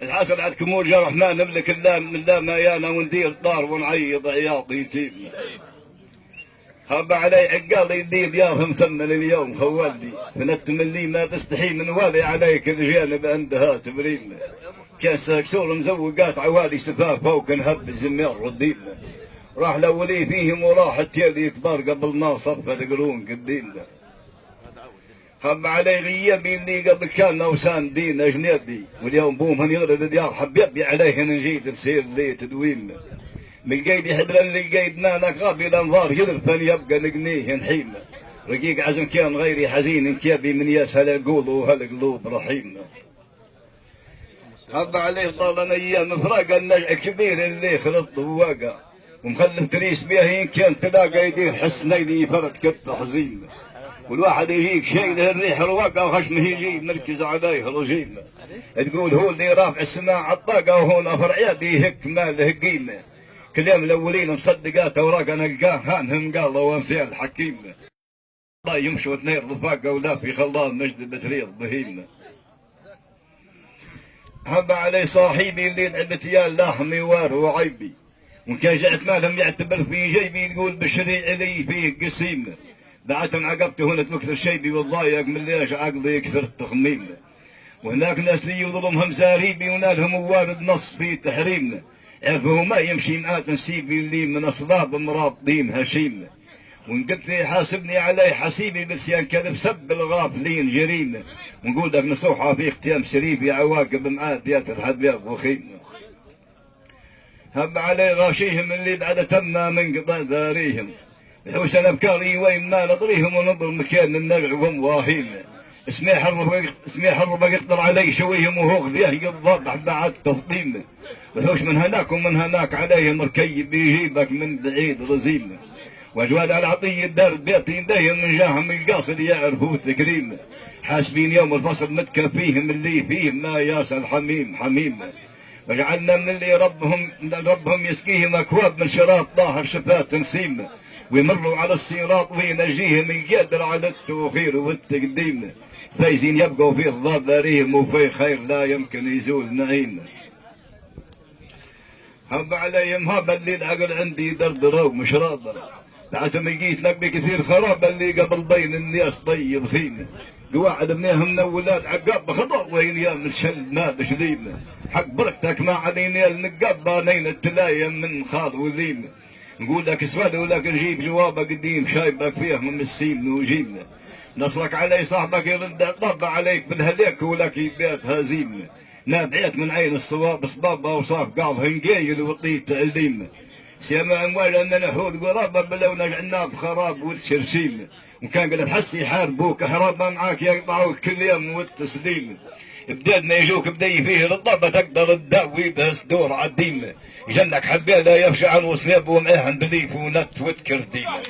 الحسن عندكم يا رحمن نملك الله من لا ما يانا وندير دار ونعيض عياط يتيم. هب علي عقال يدي ديارهم ثمن اليوم خوالي فنت من لي ما تستحي من والي عليك الجانب عندها تبريم. كاس كسور مزوقات عوالي سفاف فوق نهب الزمير رديم. راح الاولي فيهم وراحت يدي كبار قبل ما صف القرون قديم. هب علي غيابي اللي قبل كان نوسان دين اجنبي واليوم بومهن يغرد ديار حبيبي عليه نجيد تصير لي تدويم. من قيد حدرا لقيد مالك غابي الانظار يذرفن يبقى نقنيه نحيم. رقيق عزم كان غيري حزين كيبي من ياس هالقول وهالقلوب رحيم. هب عليه طال ايام فراق النجع كبير اللي خلط وواقع ومخلف تريس بيه إن كان تلاقى يدير حسنيني فرد كالتحزين. والواحد يجيك شيء له الريح رواقه وخشمه يجي مركز عليه رجيم. تقول هو اللي رافع السماع عالطاقه وهون فرعيادي هك ماله قيمه. كلام الاولين مصدقات اوراق نلقاه هانهم قالوا وانفعل حكيم. الله يمشوا اثنين رفاقه ولا في خلال مجد بتريض بهيم. هب علي صاحبي اللي لعبت يا لاحمي وعيبي وان كان جعت مالهم يعتبر في جيبي يقول بالشريع لي فيه قسيم. دعتهم عقبته هنا تمكثر شيبي والله من ليش عقلي يكثر التخميم. وهناك ناس لي يظلمهم زاريبي ونالهم وارد نص في تحريم. عرفوا ما يمشي معاه تنسيبي اللي من اصلاب مرابطين هشيم. وان قلت لي حاسبني عليه حسيبي بسيان كذب سب الغافلين جريم. ونقول لك نصوحه في اختيام شريفي عواقب معاديات الحبيب وخيم. هب علي غاشيهم اللي بعد تمنا من قضاء داريهم. الحوسن ابكاري وين ما نضريهم ونضر مكان النقع ومواهيم. اسمي حربك يقدر علي شويهم وهو غذيه يضبح بعد تفطيم. والحوش من هناك ومن هناك عليه مركيب يجيبك من بعيد رزيم. واجواد على عطيه الدار بيتي دايم من جاهم القاصد يعرفوا تكريم. حاسبين يوم الفصل متكفيهم اللي فيه ما ياسل حميم. وجعلنا من اللي ربهم يسقيهم اكواب من شراب طاهر شفات نسيم. ويمروا على الصراط وينجيهم يقدر على التوخير والتقديم. فايزين يبقوا في رضا باريهم وفي خير لا يمكن يزول نعيم. هب عليهم هب اللي العقل عندي دردره ومشرابه. بعتم لقيت لك بكثير خراب اللي قبل بين الناس طيب خيمه. قواعد ابنيهم من اولاد عقاب خضر وين يا من شل ما بشليمه. حق بركتك ما علينا النقابه نين التلايه من خال وليمه. نقول لك اسود ولك نجيب جوابه قديم شايبك فيه من السين وجيمه. نصرك علي صاحبك يرد طب عليك بالهليك ولك بيت هزيمه. نابعيت من عين الصواب صبابه وصاف قاض هنقيل وطيت تعليمه. سيما اموال ان نحوذ قرابه بلو نجعلنا بخراب وتشرشيمه. وكان قد تحسي يحاربوك حرابه معاك يقطعوك كل يوم والتسليم. بداد ما يجوك بدي فيه للضبه تقدر تداوي به صدور عديمه. جنك حبيله يفشع عن وسنيب ومعاه ندليف ونت وتكرديمه.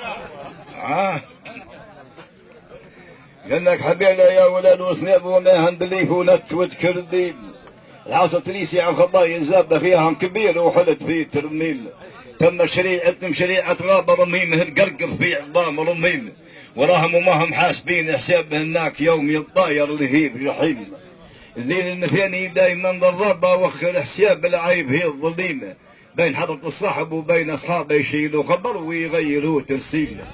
جنك حبيله يا ولاد وسنيب ومعاه ندليف ونت وتكرديمه. العاصر تريسي عن خضاي الزابه فيها كبير وحلت فيه ترميم. تم شريعه غابه رميمه القرقر في عظام رميمه. وراهم وما هم حاسبين حساب هناك يوم يتطاير لهيب جحيم. الليل المثاني دايما ضربه وخر حساب العيب هي الظليمه. بين حضرة الصاحب وبين اصحابه يشيلوا خبر ويغيروا ترسيمه.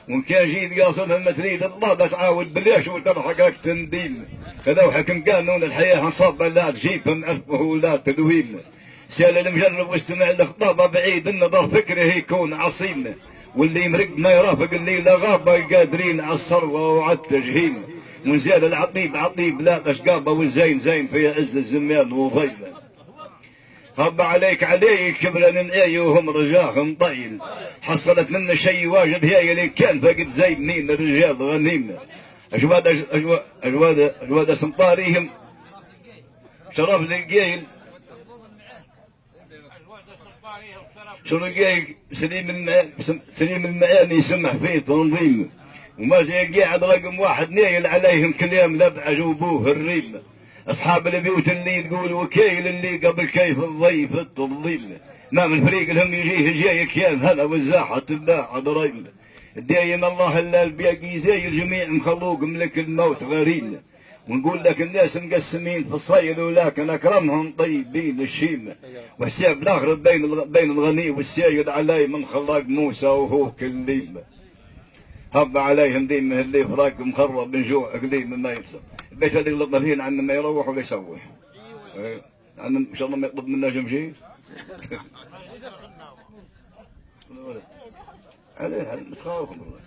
وان كان جيد قاصدها المتريد الضابه تعاود بليش وتضحكك تنديم. خذوا حكم قانون الحياه انصاب لا تجيبهم عرفه ولا تدويم. سال المجرب واستمع لخطابه بعيد النظر فكره يكون عصيم. واللي يمرق ما يرافق اللي لا غابه قادرين على الثروه وعلى التجهيم. وزياد العطيب عطيب لا تشقابه والزين زين في عز الزمان وضيبه. هب عليك كبرا نعي وهم رجاهم طيل. حصلت منا شيء واجد هي اللي كان فقد زينين الرجال غنيمه. اجواد سمطاريهم شرف للقيل. شنو قايل سليم المعاني سمح فيه تنظيم. وما زي قاعد رقم واحد نايل عليهم كل يوم لبعه جوبوه الريم. اصحاب البيوت اللي تقول وكيل اللي قبل كيف الضيف التنظيم. ما من فريق لهم يجيه جاي كيان هلا والزاحة تباع ضريب دايم الله الا الباقي زي الجميع مخلوق ملك الموت غريب. ونقول لك الناس مقسمين في الصيد ولكن اكرمهم طيبين الشيمه. وحساب الاخر بين الغني والسيد علي من خلاق موسى وهو كليمه. هب عليهم ديمه اللي فراق مخرب من جوع قديم ما ينسى. البيت هذه اللطافين عن ما يروح ولا يسوي. عن ان شاء الله ما يطلب منا جمشير. عليه متخوفهم والله.